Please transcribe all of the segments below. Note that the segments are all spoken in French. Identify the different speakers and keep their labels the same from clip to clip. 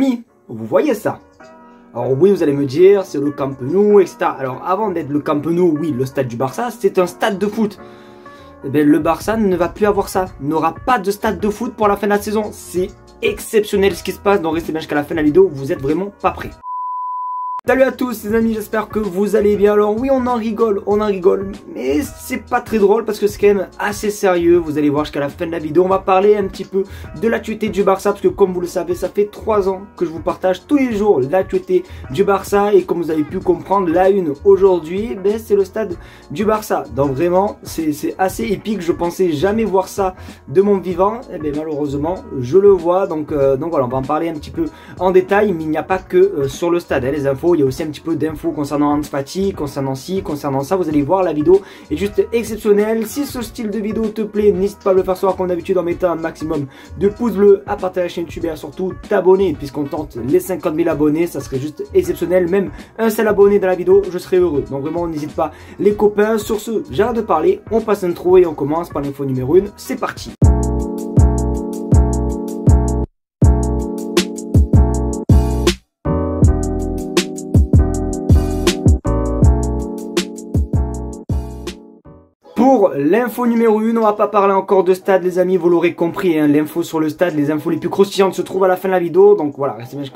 Speaker 1: Amis, vous voyez ça? Alors oui, vous allez me dire, c'est le Camp Nou, etc. Alors avant d'être le Camp Nou, oui, le stade du Barça, c'est un stade de foot. Eh bien, le Barça ne va plus avoir ça, n'aura pas de stade de foot pour la fin de la saison. C'est exceptionnel ce qui se passe, donc restez bien jusqu'à la fin de la vidéo, vous êtes vraiment pas prêts. Salut à tous les amis, j'espère que vous allez bien. Alors oui, on en rigole, mais c'est pas très drôle parce que c'est quand même assez sérieux. Vous allez voir jusqu'à la fin de la vidéo, on va parler un petit peu de l'actualité du Barça parce que comme vous le savez, ça fait 3 ans que je vous partage tous les jours l'actualité du Barça et comme vous avez pu comprendre, la une aujourd'hui, ben, c'est le stade du Barça. Donc vraiment, c'est assez épique, je pensais jamais voir ça de mon vivant, et bien malheureusement, je le vois. Donc voilà, on va en parler un petit peu en détail, mais il n'y a pas que sur le stade, hein, les infos. Il y a aussi un petit peu d'infos concernant Ansu Fati, concernant ci, concernant ça. Vous allez voir, la vidéo est juste exceptionnelle. Si ce style de vidéo te plaît, n'hésite pas à le faire savoir comme d'habitude en mettant un maximum de pouces bleus, à partager la chaîne YouTube et à surtout t'abonner puisqu'on tente les 50 000 abonnés. Ça serait juste exceptionnel. Même un seul abonné dans la vidéo, je serais heureux. Donc vraiment, n'hésite pas les copains. Sur ce, j'arrête de parler. On passe l'intro et on commence par l'info numéro 1. C'est parti. Pour l'info numéro 1, on va pas parler encore de stade les amis, vous l'aurez compris, hein, l'info sur le stade, les infos les plus croustillantes se trouvent à la fin de la vidéo. Donc voilà, restez bien je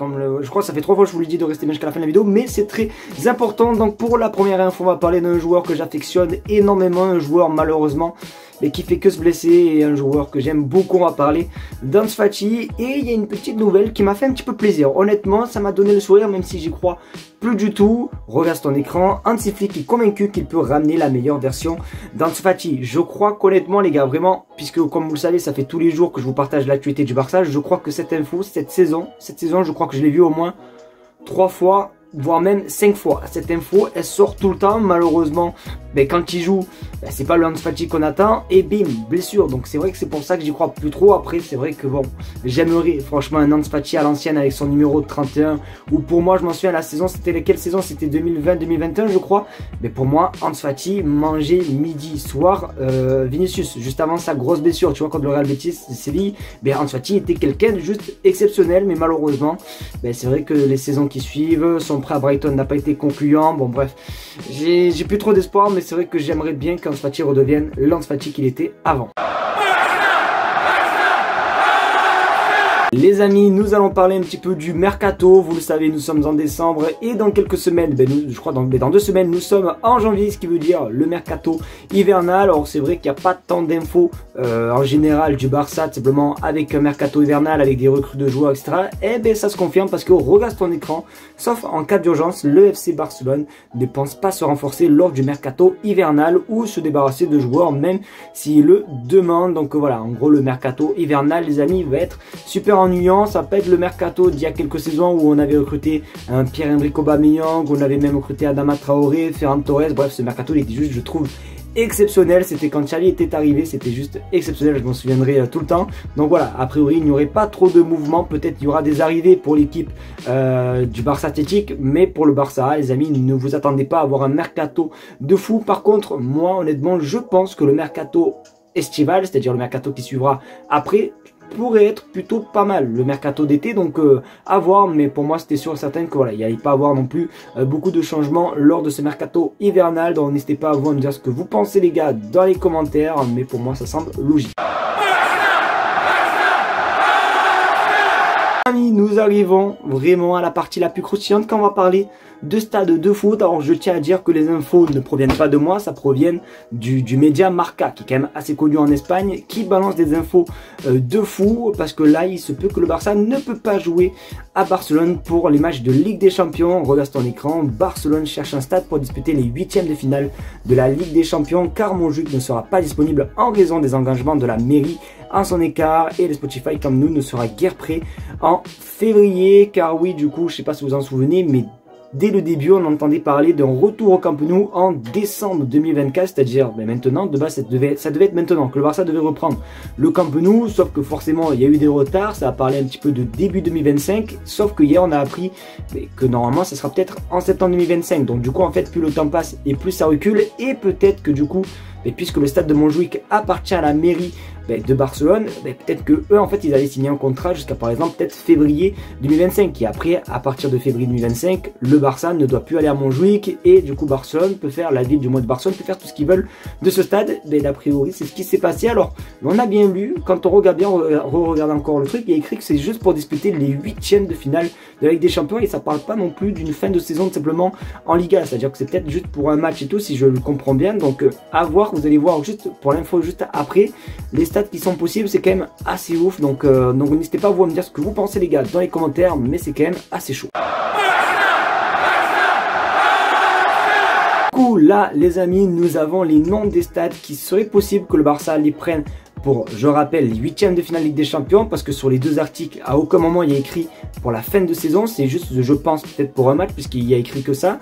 Speaker 1: crois que ça fait 3 fois que je vous l'ai dit de rester bien jusqu'à la fin de la vidéo, mais c'est très important. Donc pour la première info, on va parler d'un joueur que j'affectionne énormément, un joueur malheureusement mais qui fait que se blesser, et un joueur que j'aime beaucoup. On va parler d'Ansu Fati et il y a une petite nouvelle qui m'a fait un petit peu plaisir. Honnêtement, ça m'a donné le sourire même si j'y crois plus du tout. Regarde ton écran, Hansi Flick est convaincu qu'il peut ramener la meilleure version d'Ansu Fati. Je crois qu'honnêtement les gars, vraiment, puisque comme vous le savez, ça fait tous les jours que je vous partage l'actualité du Barça, je crois que cette info, cette saison, je crois que je l'ai vue au moins 3 fois, voire même 5 fois. Cette info, elle sort tout le temps. Malheureusement, ben, quand il joue, ben, c'est pas le Ansu Fati qu'on attend. Et bim, blessure. Donc c'est vrai que c'est pour ça que j'y crois plus trop. Après, c'est vrai que bon, j'aimerais franchement un Ansu Fati à l'ancienne avec son numéro 31. Ou pour moi, je m'en souviens, la saison, c'était laquelle saison? C'était 2020-2021, je crois. Mais pour moi, Ansu Fati mangeait midi, soir, Vinicius, juste avant sa grosse blessure. Tu vois, contre le Real Betis de Séville, ben, Ansu Fati était quelqu'un de juste exceptionnel. Mais malheureusement, ben, c'est vrai que les saisons qui suivent, son prêt à Brighton n'a pas été concluant. Bon bref, j'ai plus trop d'espoir, mais c'est vrai que j'aimerais bien qu'Ansu Fati redevienne l'Ansu Fati qu'il était avant. Les amis, nous allons parler un petit peu du mercato. Vous le savez, nous sommes en décembre et dans quelques semaines, ben je crois dans 2 semaines, nous sommes en janvier, ce qui veut dire le mercato hivernal. Alors c'est vrai qu'il n'y a pas tant d'infos en général du Barça, simplement avec un mercato hivernal, avec des recrues de joueurs, etc. Et ben ça se confirme parce que regarde ton écran, sauf en cas d'urgence, le FC Barcelone ne pense pas se renforcer lors du mercato hivernal ou se débarrasser de joueurs même s'ils le demandent. Donc voilà, en gros le mercato hivernal les amis va être super ennuyant. Ça peut être le mercato d'il y a quelques saisons où on avait recruté un Pierre-Emerick Aubameyang, on avait même recruté Adama Traoré, Ferran Torres. Bref, ce mercato il était juste, je trouve, exceptionnel. C'était quand Xavi était arrivé, c'était juste exceptionnel, je m'en souviendrai tout le temps. Donc voilà, a priori il n'y aurait pas trop de mouvements, peut-être il y aura des arrivées pour l'équipe du Barça Athlétique, mais pour le Barça les amis, ne vous attendez pas à avoir un mercato de fou. Par contre moi honnêtement je pense que le mercato estival, c'est-à-dire le mercato qui suivra après, pourrait être plutôt pas mal, le mercato d'été. Donc à voir, mais pour moi c'était sûr et certain que voilà, il n'y allait pas avoir non plus beaucoup de changements lors de ce mercato hivernal. Donc n'hésitez pas à vous me dire ce que vous pensez les gars dans les commentaires, mais pour moi ça semble logique. Amis, nous arrivons vraiment à la partie la plus croustillante quand on va parler de stade de foot. Alors je tiens à dire que les infos ne proviennent pas de moi, ça provient du média Marca, qui est quand même assez connu en Espagne, qui balance des infos de fou, parce que là il se peut que le Barça ne peut pas jouer à Barcelone pour les matchs de Ligue des Champions. Regarde ton écran, Barcelone cherche un stade pour disputer les 8e de finale de la Ligue des Champions, car Montjuic ne sera pas disponible en raison des engagements de la mairie en son écart, et le Spotify Camp Nou ne sera guère prêt en février. Car oui, du coup, je sais pas si vous en souvenez, mais dès le début, on entendait parler d'un retour au Camp Nou en décembre 2024, c'est-à-dire maintenant, de base, ça devait être maintenant que le Barça devait reprendre le Camp Nou, sauf que forcément, il y a eu des retards, ça a parlé un petit peu de début 2025, sauf que hier, on a appris que normalement, ça sera peut-être en septembre 2025. Donc du coup, en fait, plus le temps passe et plus ça recule, et peut-être que du coup, et puisque le stade de Montjuic appartient à la mairie de Barcelone, peut-être que eux en fait ils avaient signé un contrat jusqu'à par exemple peut-être février 2025 et après à partir de février 2025 le Barça ne doit plus aller à Montjuïc et du coup Barcelone peut faire, la ville du mois de Barcelone peut faire tout ce qu'ils veulent de ce stade. A priori c'est ce qui s'est passé. Alors on a bien lu, quand on regarde bien, on regarde encore le truc, il y a écrit que c'est juste pour disputer les 8e de finale de la Ligue des Champions et ça parle pas non plus d'une fin de saison simplement en Liga, c'est à dire que c'est peut-être juste pour un match et tout si je le comprends bien. Donc à voir, vous allez voir juste pour l'info juste après les stats qui sont possibles, c'est quand même assez ouf. Donc n'hésitez pas à vous me dire ce que vous pensez les gars dans les commentaires, mais c'est quand même assez chaud. Du coup là les amis, nous avons les noms des stades qui seraient possibles que le Barça les prenne pour, je rappelle, les 8e de finale Ligue des Champions, parce que sur les deux articles à aucun moment il y a écrit pour la fin de saison, c'est juste je pense peut-être pour un match puisqu'il y a écrit que ça.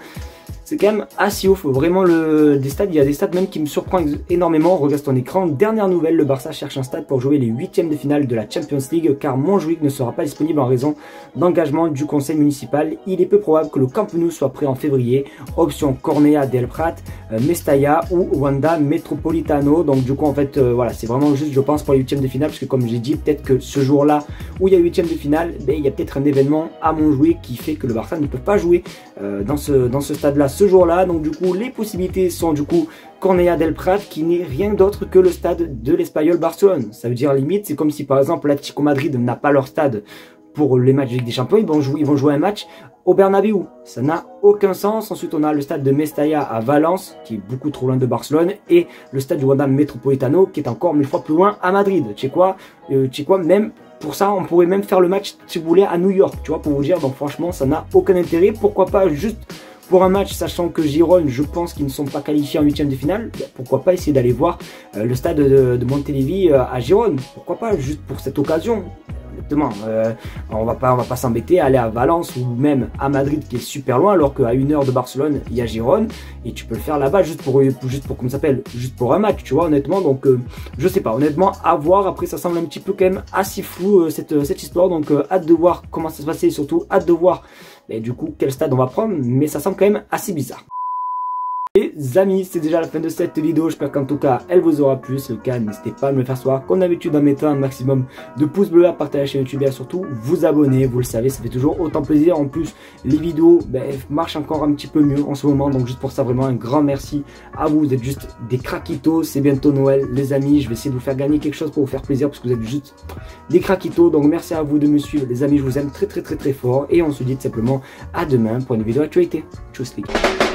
Speaker 1: C'est quand même assez ouf, vraiment des stades, il y a des stades même qui me surprennent énormément. Regarde ton écran, dernière nouvelle, le Barça cherche un stade pour jouer les 8e de finale de la Champions League car Montjuïc ne sera pas disponible en raison d'engagement du conseil municipal. Il est peu probable que le Camp Nou soit prêt en février. Option Cornellà del Prat, Mestalla ou Wanda Metropolitano. Donc du coup en fait voilà, c'est vraiment juste je pense pour les 8e de finale parce que comme j'ai dit, peut-être que ce jour-là où il y a 8e de finale, il y a peut-être un événement à Montjuïc qui fait que le Barça ne peut pas jouer dans ce stade-là ce jour-là. Donc du coup les possibilités sont du coup Cornellà del Prat qui n'est rien d'autre que le stade de l'Espagnol Barcelone. Ça veut dire limite c'est comme si par exemple l'Atlético Madrid n'a pas leur stade pour les matchs de Ligue des Champions, ils vont jouer un match au Bernabéu. Ça n'a aucun sens. Ensuite on a le stade de Mestalla à Valence qui est beaucoup trop loin de Barcelone et le stade du Wanda Metropolitano qui est encore 1000 fois plus loin à Madrid. Tu sais quoi, même pour ça on pourrait même faire le match si vous voulez à New York, tu vois, pour vous dire. Donc franchement ça n'a aucun intérêt. Pourquoi pas juste pour un match, sachant que Girone, je pense qu'ils ne sont pas qualifiés en 8e de finale, pourquoi pas essayer d'aller voir le stade de Montilivi à Girone. Pourquoi pas, juste pour cette occasion. Honnêtement, on va pas s'embêter à aller à Valence ou même à Madrid qui est super loin, alors qu'à 1 heure de Barcelone, il y a Girone et tu peux le faire là-bas juste pour comment ça s'appelle, juste pour un match, tu vois, honnêtement. Donc je sais pas, honnêtement, à voir. Après ça semble un petit peu quand même assez flou cette histoire, donc hâte de voir comment ça se passe et surtout hâte de voir du coup quel stade on va prendre, mais ça semble quand même assez bizarre. Les amis, c'est déjà la fin de cette vidéo, j'espère qu'en tout cas elle vous aura plu. Si c'est le cas, n'hésitez pas à me le faire savoir comme d'habitude en mettant un maximum de pouces bleus, à partager la chaîne YouTube et à surtout vous abonner. Vous le savez, ça fait toujours autant plaisir. En plus les vidéos marchent encore un petit peu mieux en ce moment, donc juste pour ça vraiment un grand merci à vous. Vous êtes juste des craquitos. C'est bientôt Noël les amis, je vais essayer de vous faire gagner quelque chose pour vous faire plaisir parce que vous êtes juste des craquitos. Donc merci à vous de me suivre les amis, je vous aime très fort et on se dit tout simplement à demain pour une vidéo actualité. Tchuss les gars.